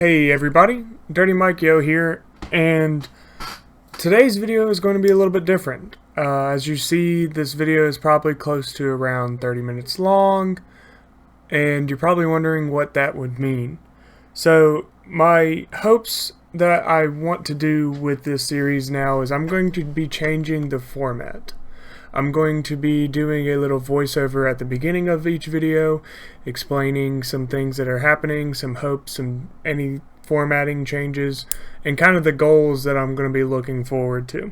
Hey everybody, Dirty Mike Yo here, and today's video is going to be a little bit different. As you see, this video is probably close to around 30 minutes long, and you're probably wondering what that would mean. So, my hopes that I want to do with this series now is I'm going to be changing the format. I'm going to be doing a little voiceover at the beginning of each video, explaining some things that are happening, some hopes, any formatting changes, and kind of the goals that I'm going to be looking forward to.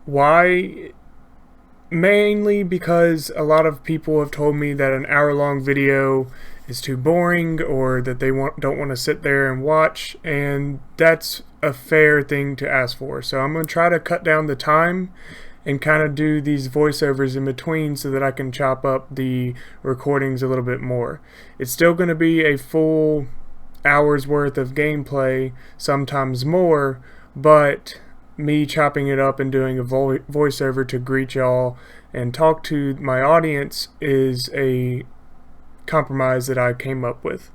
Why? Mainly because a lot of people have told me that an hour-long video is too boring, or that they don't want to sit there and watch, and that's a fair thing to ask for. So I'm going to try to cut down the time and kind of do these voiceovers in between so that I can chop up the recordings a little bit more. It's still going to be a full hour's worth of gameplay, sometimes more, but me chopping it up and doing a voiceover to greet y'all and talk to my audience is a compromise that I came up with.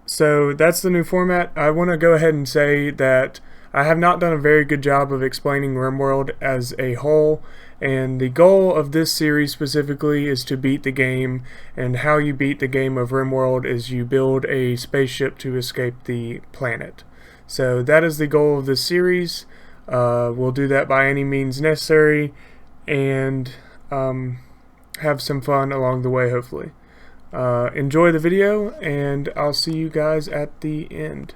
So that's the new format. I want to go ahead and say that I have not done a very good job of explaining Rimworld as a whole, and the goal of this series specifically is to beat the game, and how you beat the game of Rimworld is you build a spaceship to escape the planet. So that is the goal of this series. We'll do that by any means necessary, and have some fun along the way, hopefully. Enjoy the video, and I'll see you guys at the end.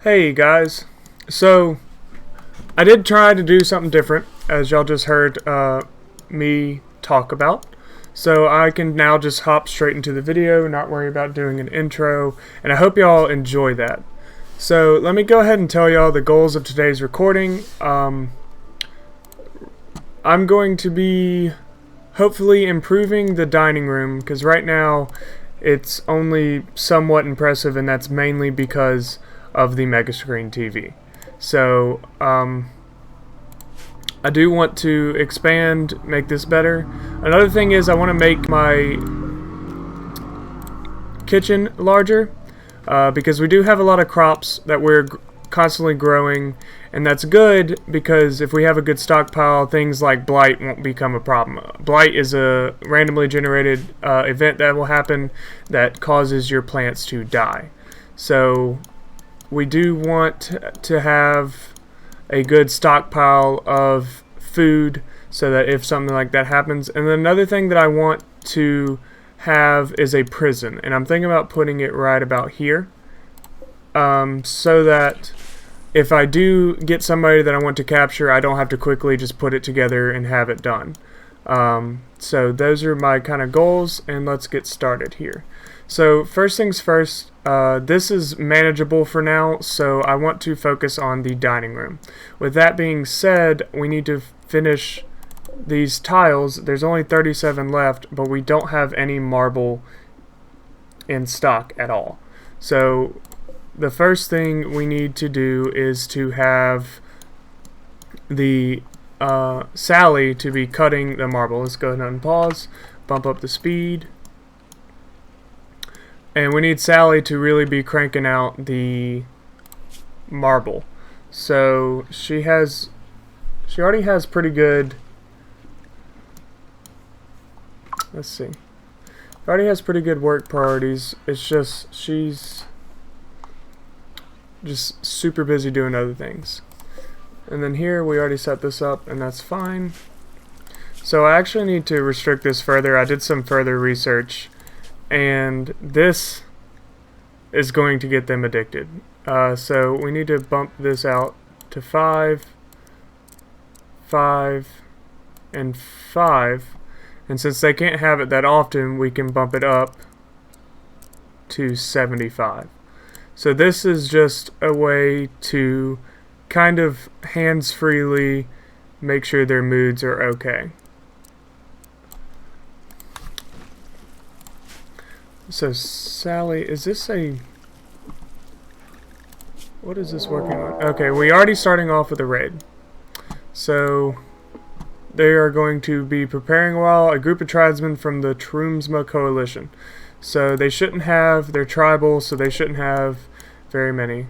Hey guys, so I did try to do something different, as y'all just heard me talk about. So I can now just hop straight into the video, not worry about doing an intro, and I hope y'all enjoy that. So let me go ahead and tell y'all the goals of today's recording. I'm going to be hopefully improving the dining room, because right now it's only somewhat impressive, and that's mainly because of the mega screen TV. So I do want to expand, make this better. Another thing is I want to make my kitchen larger, because we do have a lot of crops that we're constantly growing, and that's good because if we have a good stockpile, things like blight won't become a problem. Blight is a randomly generated event that will happen that causes your plants to die. So we do want to have a good stockpile of food so that if something like that happens. And then another thing that I want to have is a prison, and I'm thinking about putting it right about here, so that if I do get somebody that I want to capture, I don't have to quickly just put it together and have it done. So those are my kind of goals, and let's get started here. So first things first, this is manageable for now, so I want to focus on the dining room. With that being said, we need to finish these tiles. There's only 37 left, but we don't have any marble in stock at all. So the first thing we need to do is to have the Sally to be cutting the marble. Let's go ahead and pause, bump up the speed, and we need Sally to really be cranking out the marble. So she already has pretty good, let's see, already has pretty good work priorities. It's just she's just super busy doing other things. And then here we already set this up, and that's fine. So I actually need to restrict this further. I did some further research, and this is going to get them addicted. So we need to bump this out to 5, 5, and 5. And since they can't have it that often, we can bump it up to 75. So this is just a way to kind of hands-freely make sure their moods are okay. So Sally, is this a... what is this working on? Okay, we already starting off with a raid. So they are going to be preparing a group of tribesmen from the Trumsma Coalition. So they shouldn't have, they're tribal, so they shouldn't have very many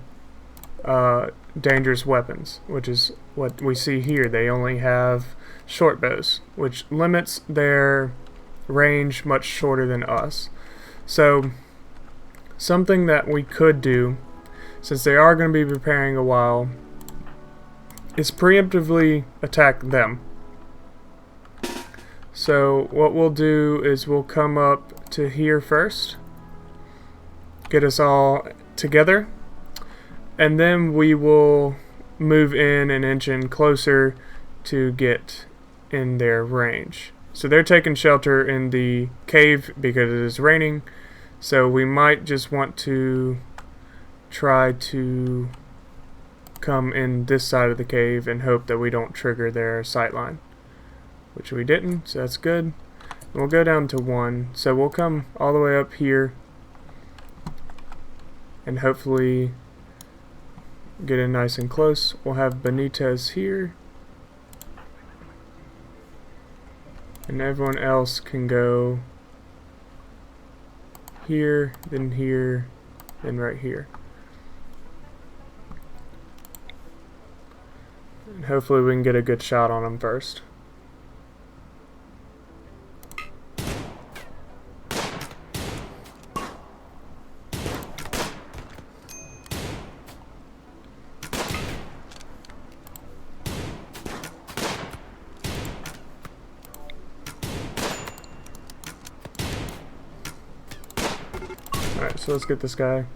dangerous weapons, which is what we see here. They only have short bows, which limits their range much shorter than us. So something that we could do, since they are going to be preparing a while, is preemptively attack them. So what we'll do is we'll come up to here first, get us all together, and then we will move in and inch in closer to get in their range. So they're taking shelter in the cave because it is raining, so we might just want to try to come in this side of the cave and hope that we don't trigger their sightline, which we didn't, so that's good. And we'll go down to 1, so we'll come all the way up here and hopefully get in nice and close. We'll have Benitez here, and everyone else can go here, then right here. And hopefully we can get a good shot on them first. Alright, so let's get this guy.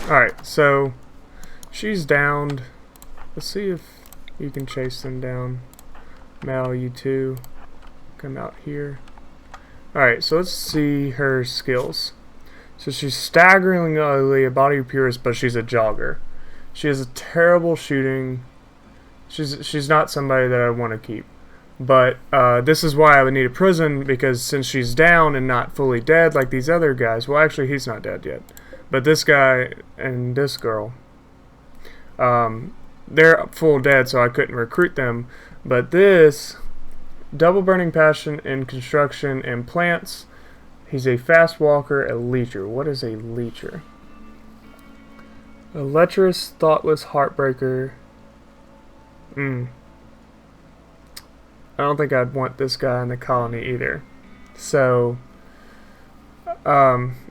Alright, so she's downed. Let's see if you can chase them down. Mal, you too. Come out here. Alright, so let's see her skills. So she's staggeringly a body purist, but she's a jogger. She has a terrible shooting. She's not somebody that I want to keep. But this is why I would need a prison, because since she's down and not fully dead like these other guys, well actually he's not dead yet, but this guy and this girl, they're full dead, so I couldn't recruit them. But this, double burning passion in construction and plants, he's a fast walker, a leecher. What is a leecher? A lecherous, thoughtless heartbreaker. I don't think I'd want this guy in the colony either. So,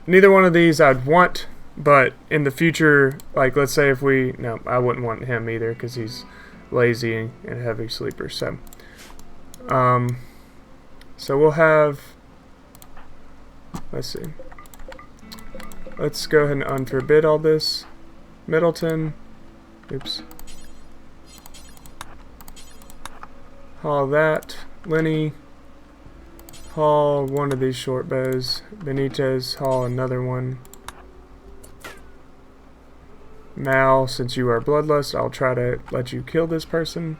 neither one of these I'd want, but in the future, like let's say if no, I wouldn't want him either because he's lazy and a heavy sleeper. So, so we'll have, let's see. Let's go ahead and unforbid all this. Middleton, oops. Haul that. Lenny, haul one of these short bows. Benitez, haul another one. Mal, since you are bloodlust, I'll try to let you kill this person.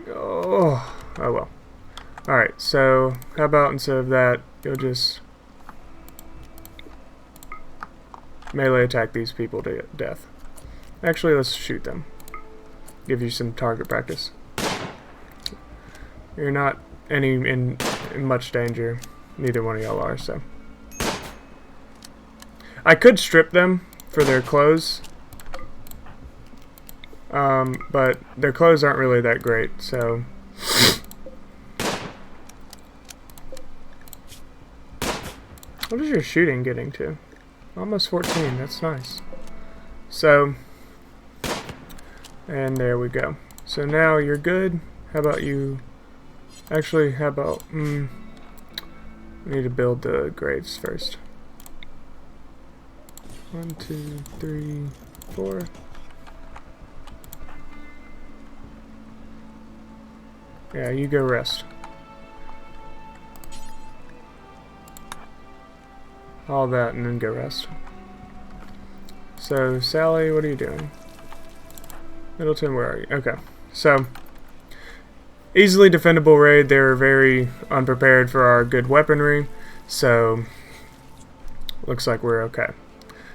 Oh well. Alright, so how about instead of that, you'll just melee attack these people to death. Actually, let's shoot them. Give you some target practice. You're not in much danger. Neither one of y'all are, so. I could strip them for their clothes. But their clothes aren't really that great, so. What is your shooting getting to? Almost 14, that's nice. So, and there we go. So now you're good. How about you, actually, how about, we need to build the graves first. 1, 2, 3, 4. Yeah, you go rest. All that and then go rest. So, Sally, what are you doing? Middleton, where are you? Okay. So, easily defendable raid. They were very unprepared for our good weaponry, so looks like we're okay.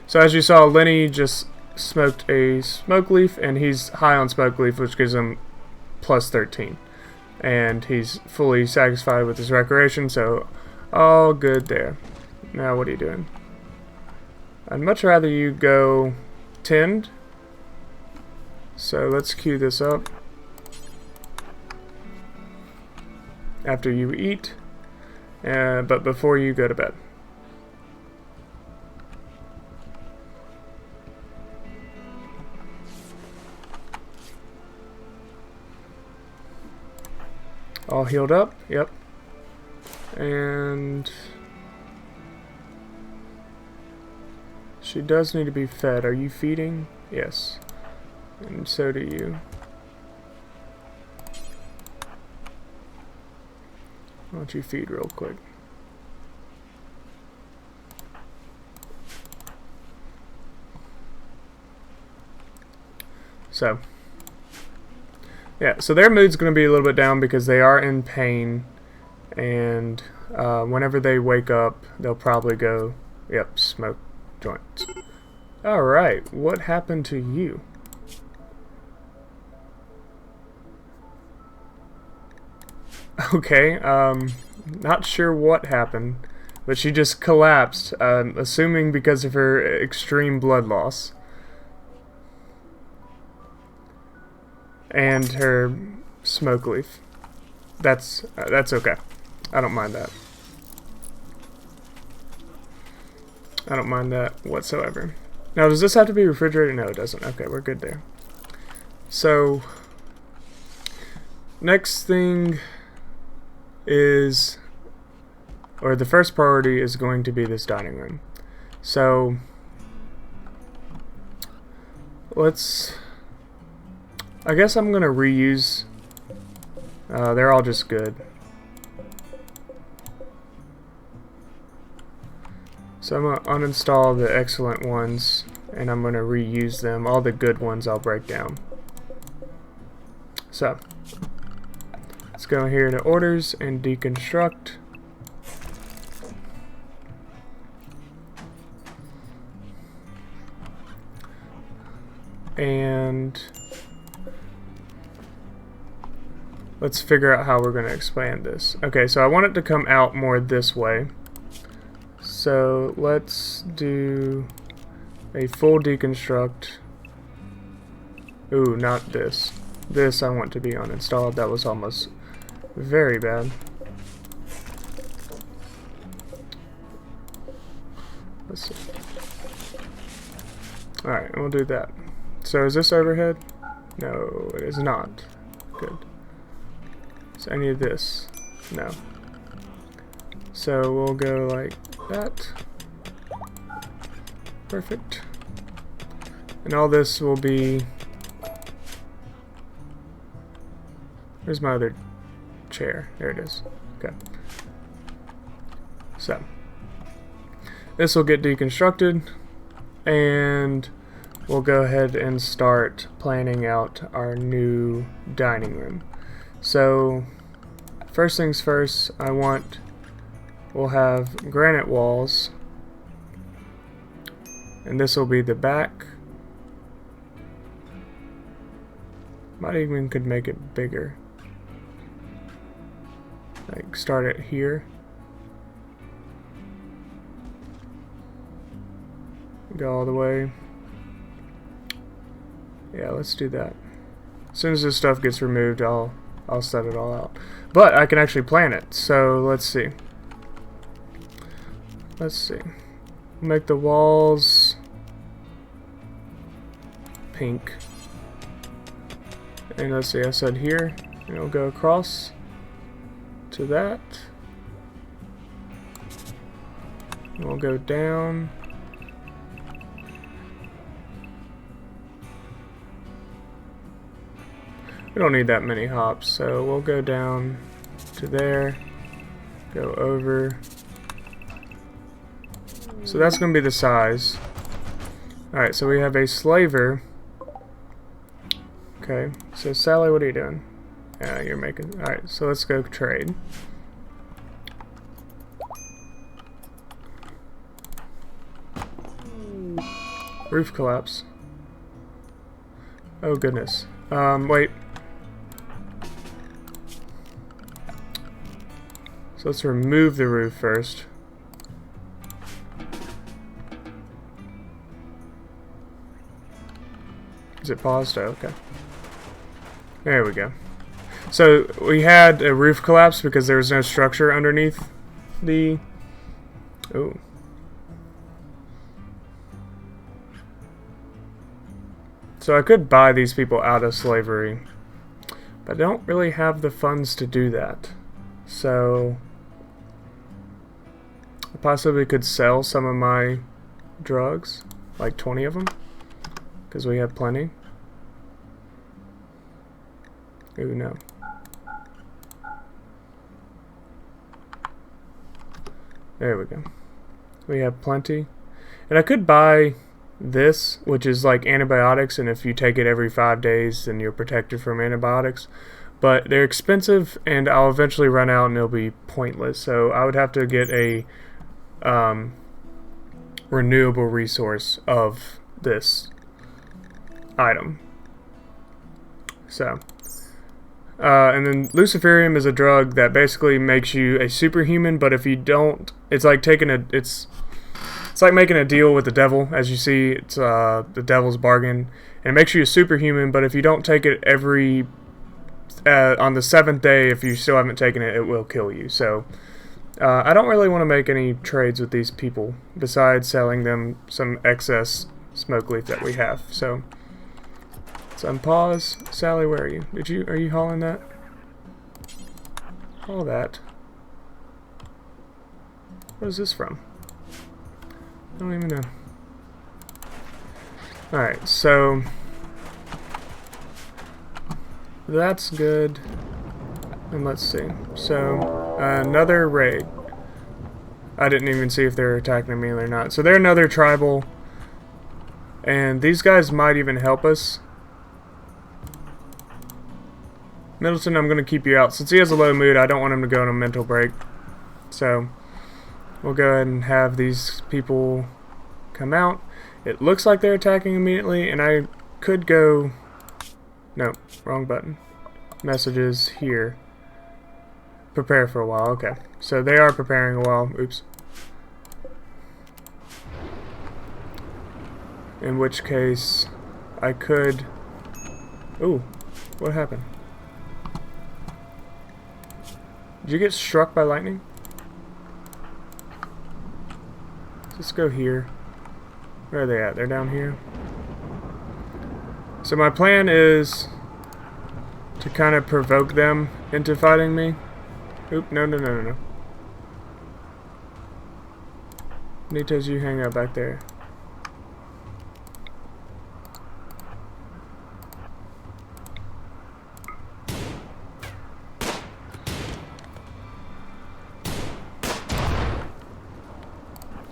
So as you saw, Lenny just smoked a smoke leaf, and he's high on smoke leaf, which gives him plus 13. And he's fully satisfied with his recreation, so all good there. Now what are you doing? I'd much rather you go tend. So let's queue this up. After you eat, but before you go to bed. All healed up, yep. And she does need to be fed. Are you feeding? Yes. And so do you. Why don't you feed real quick? So yeah, so their mood's going to be a little bit down because they are in pain, and whenever they wake up, they'll probably go, yep, smoke joints. Alright, what happened to you? Okay, not sure what happened, but she just collapsed, assuming because of her extreme blood loss. And her smoke leaf. That's okay. I don't mind that. I don't mind that whatsoever. Now, does this have to be refrigerated? No, it doesn't. Okay, we're good there. So, next thing is, or the first priority is going to be this dining room. So, I guess I'm gonna reuse. They're all just good. So I'm gonna uninstall the excellent ones, and I'm gonna reuse them. All the good ones I'll break down. So let's go here to orders and deconstruct. And let's figure out how we're going to expand this. Okay, so I want it to come out more this way. So let's do a full deconstruct. Ooh, not this. This I want to be uninstalled. That was almost very bad. Let's see. Alright, we'll do that. So is this overhead? No, it is not. Good. So any of this? No. So we'll go like that. Perfect. And all this will be... Where's my other chair? There it is. Okay. So this will get deconstructed, and we'll go ahead and start planning out our new dining room. So first things first, we'll have granite walls, and this will be the back. Might even could make it bigger. Like start it here. Go all the way. Yeah, let's do that. As soon as this stuff gets removed, I'll set it all out. But I can actually plan it. So let's see. Make the walls pink. And let's see, I said here, and it'll go across to that. And we'll go down. We don't need that many hops, so we'll go down to there, go over. So that's going to be the size. Alright, so we have a slaver. Okay, so Sally, what are you doing? Yeah, you're making... Alright, so let's go trade. Roof collapse. Oh goodness. Wait. So let's remove the roof first. Is it paused? Oh, okay. There we go. So we had a roof collapse because there was no structure underneath the... Oh. So I could buy these people out of slavery, but I don't really have the funds to do that. So I possibly could sell some of my drugs, like 20 of them, because we have plenty. Ooh, no. There we go. We have plenty. And I could buy this, which is like antibiotics, and if you take it every 5 days, then you're protected from antibiotics. But they're expensive, and I'll eventually run out, and it'll be pointless. So I would have to get a renewable resource of this item. So, and then Luciferium is a drug that basically makes you a superhuman, but if you don't, it's like taking a, it's like making a deal with the devil. As you see, it's the devil's bargain, and it makes you a superhuman, but if you don't take it every, on the 7th day, if you still haven't taken it, it will kill you. So, I don't really want to make any trades with these people, besides selling them some excess smoke leaf that we have. So, let's unpause. Sally, where are you? Are you hauling that? Haul that. What is this from? I don't even know. Alright, so that's good. And let's see. So, another raid. I didn't even see if they were attacking me or not. So they're another tribal. And these guys might even help us. Middleton, I'm going to keep you out. Since he has a low mood, I don't want him to go on a mental break. So, we'll go ahead and have these people come out. It looks like they're attacking immediately, and I could go... No, wrong button. Messages here. Prepare for a while. Okay. So they are preparing a while. Oops. In which case, I could... Ooh, what happened? Did you get struck by lightning? Let's go here. Where are they at? They're down here. So my plan is to kind of provoke them into fighting me. Oop, no. Benitez, you hang out back there.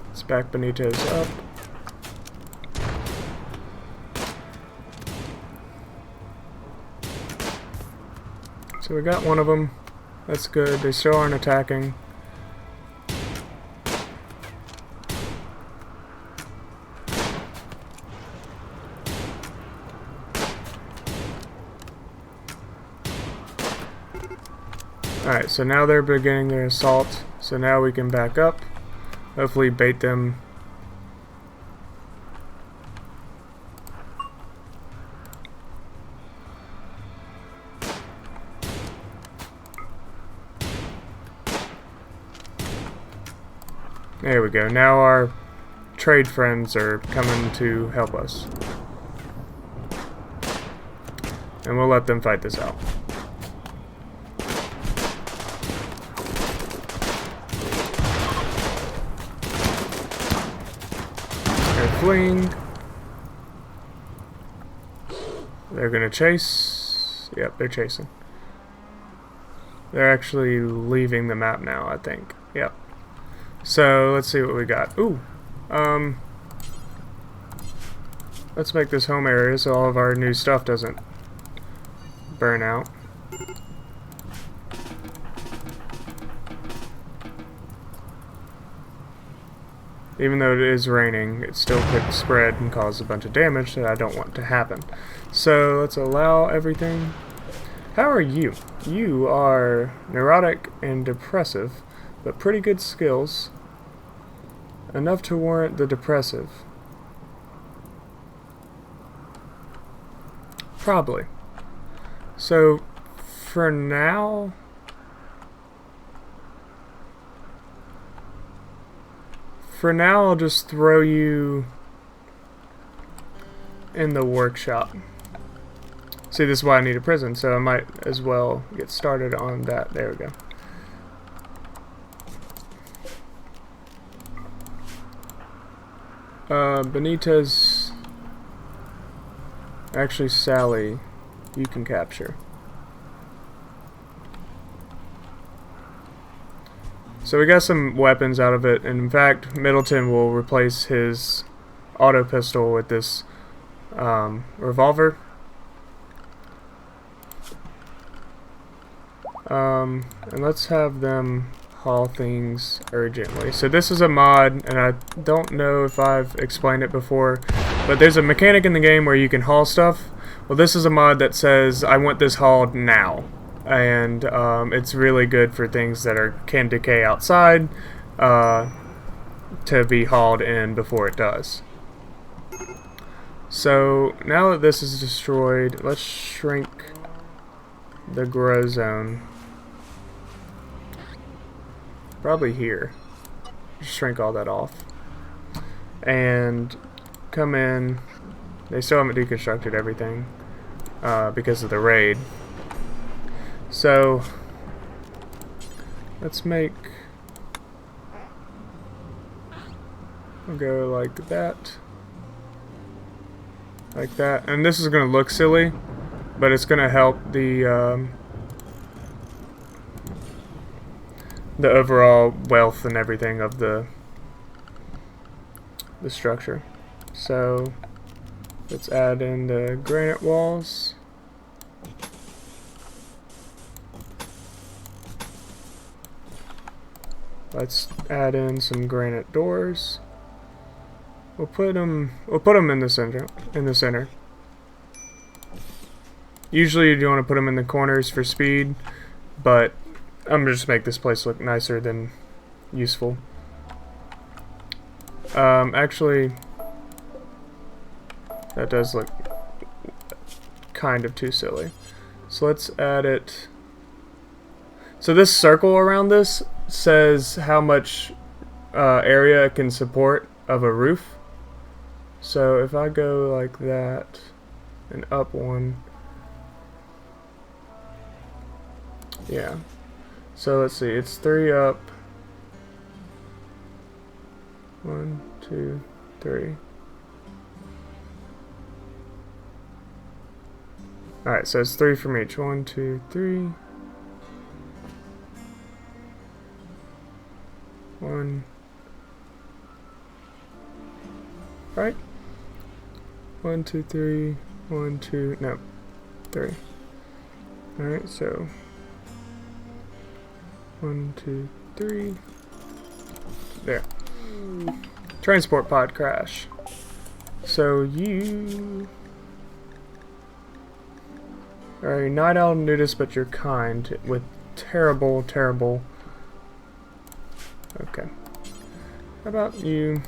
Let's back Benitez up. So we got one of them. That's good. They still aren't attacking. Alright, so now they're beginning their assault. So now we can back up. Hopefully bait them. There we go. Now our trade friends are coming to help us. And we'll let them fight this out. They're fleeing. They're gonna chase. Yep, they're chasing. They're actually leaving the map now, I think. Yep. So, let's see what we got. Ooh. Let's make this home area so all of our new stuff doesn't burn out. Even though it is raining, it still could spread and cause a bunch of damage that I don't want to happen. So let's allow everything. How are you? You are neurotic and depressive, but pretty good skills. Enough to warrant the depressive. Probably. So, for now... I'll just throw you in the workshop. See, this is why I need a prison, so I might as well get started on that. There we go. Benitez... Actually, Sally, you can capture. So we got some weapons out of it, and in fact, Middleton will replace his auto pistol with this revolver. And let's have them haul things urgently. So this is a mod, and I don't know if I've explained it before, but there's a mechanic in the game where you can haul stuff. Well, this is a mod that says, I want this hauled now. And it's really good for things that can decay outside to be hauled in before it does. So now that this is destroyed, let's shrink the grow zone. Probably here. Just shrink all that off. And come in. They still haven't deconstructed everything because of the raid. So let's make, we'll go like that, and this is going to look silly, but it's going to help the overall wealth and everything of the structure. So let's add in the granite walls. Let's add in some granite doors. We'll put them in the center. Usually you want to put them in the corners for speed, but I'm gonna just make this place look nicer than useful. Actually, that does look kind of too silly. So let's add it. So this circle around this says how much area it can support of a roof. So if I go like that and up one, yeah. So let's see, it's 3 up. 1, 2, 3. Alright, so it's 3 from each. 1, 2, 3. 1. Right? 1, 2, 3. 1, 2. No. 3. Alright, so 1, 2, 3. There. Transport pod crash. So you are a night owl nudist, but you're kind with terrible, terrible. Okay. How about you?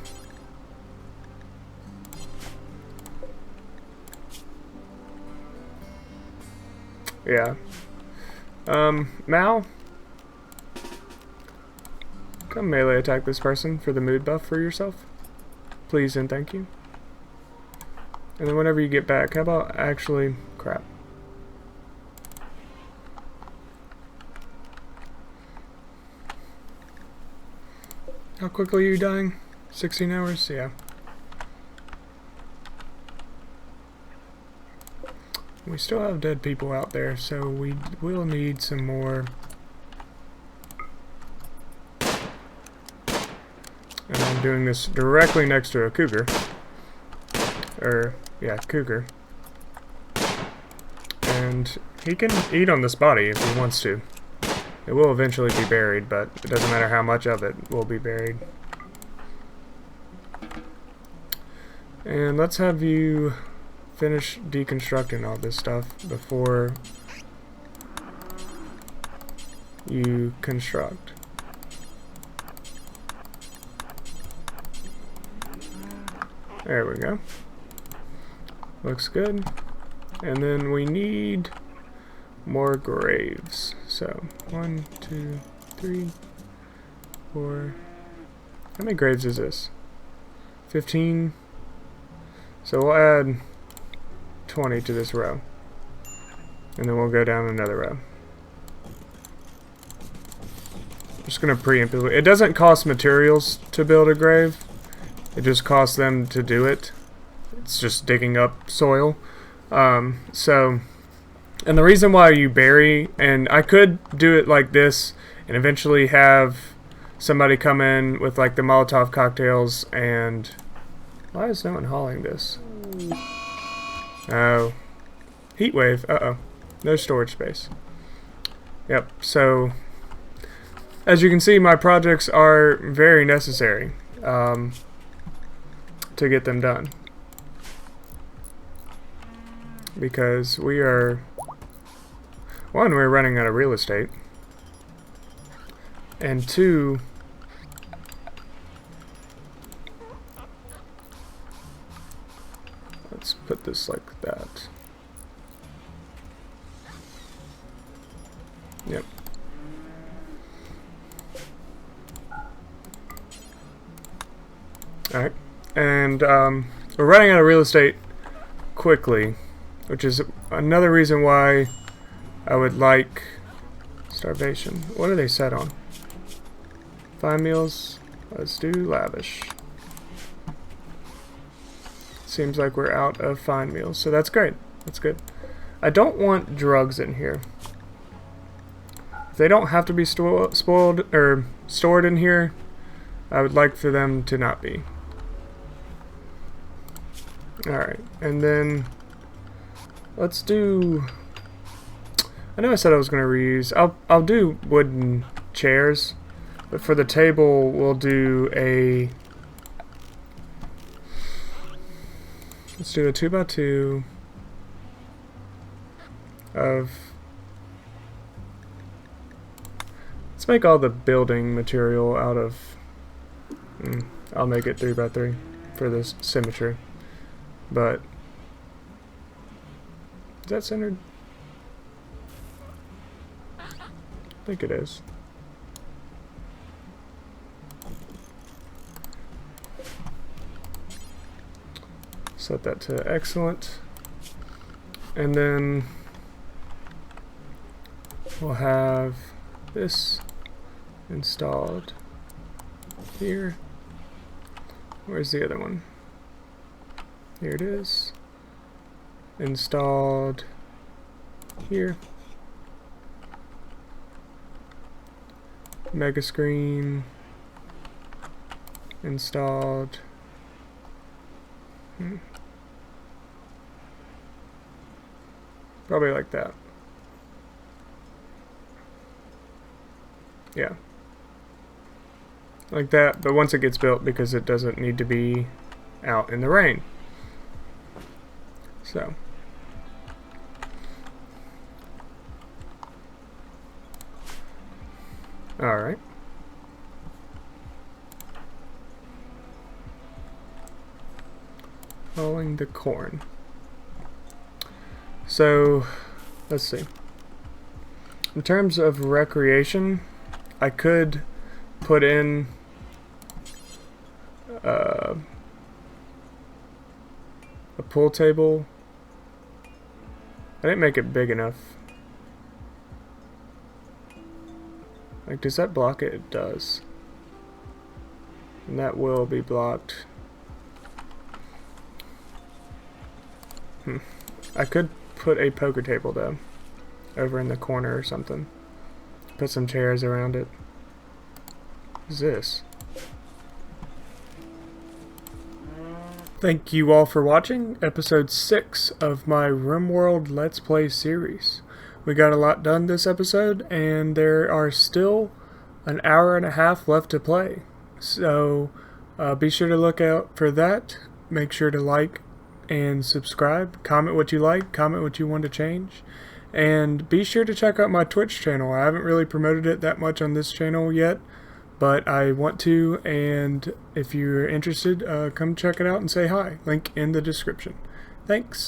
Yeah. Mal? Come melee attack this person for the mood buff for yourself. Please and thank you. And then whenever you get back, how about actually... crap. How quickly are you dying? 16 hours? Yeah. We still have dead people out there, so we will need some more. And I'm doing this directly next to a cougar. Yeah, cougar. And he can eat on this body if he wants to. It will eventually be buried, but it doesn't matter how much of it will be buried. And let's have you finish deconstructing all this stuff before you construct. There we go. Looks good. And then we need more graves. So 1, 2, 3, 4. How many graves is this? 15. So we'll add 20 to this row. And then we'll go down another row. Just gonna preempt it. It doesn't cost materials to build a grave. It just costs them to do it. It's just digging up soil. And the reason why you bury, and I could do it like this and eventually have somebody come in with like the Molotov cocktails and... Why is no one hauling this? Oh. Heat wave. Uh-oh. No storage space. Yep, so... As you can see, my projects are very necessary to get them done. Because we are... One, we're running out of real estate. And two... Let's put this like that. Yep. Alright. And we're running out of real estate quickly, which is another reason why I would like starvation. What are they set on? 5 meals. Let's do lavish. Seems like we're out of fine meals, so that's great. That's good. I don't want drugs in here. If they don't have to be spoiled or stored in here, I would like for them to not be. Alright, and then let's do... I know I said I was going to reuse... I'll do wooden chairs, but for the table we'll do a... Let's do a 2x2 of... Let's make all the building material out of... I'll make it 3x3 for this symmetry. But... Is that centered? I think it is. Set that to excellent. And then we'll have this installed here. Where's the other one? Here it is. Installed here. Mega screen installed. Probably like that. Yeah. Like that, but once it gets built, because it doesn't need to be out in the rain. So. Alright. Hauling the corn. So, let's see. In terms of recreation, I could put in a pool table. I didn't make it big enough. Like, does that block it? It does. And that will be blocked. I could put a poker table, though, over in the corner or something. Put some chairs around it. What is this? Thank you all for watching episode 6 of my Rimworld Let's Play series. We got a lot done this episode, and there are still an hour and a half left to play. So be sure to look out for that. make sure to like and subscribe. Comment what you like, comment what you want to change. And be sure to check out my Twitch channel. I haven't really promoted it that much on this channel yet, but I want to, and if you're interested, come check it out and say hi. Link in the description. Thanks.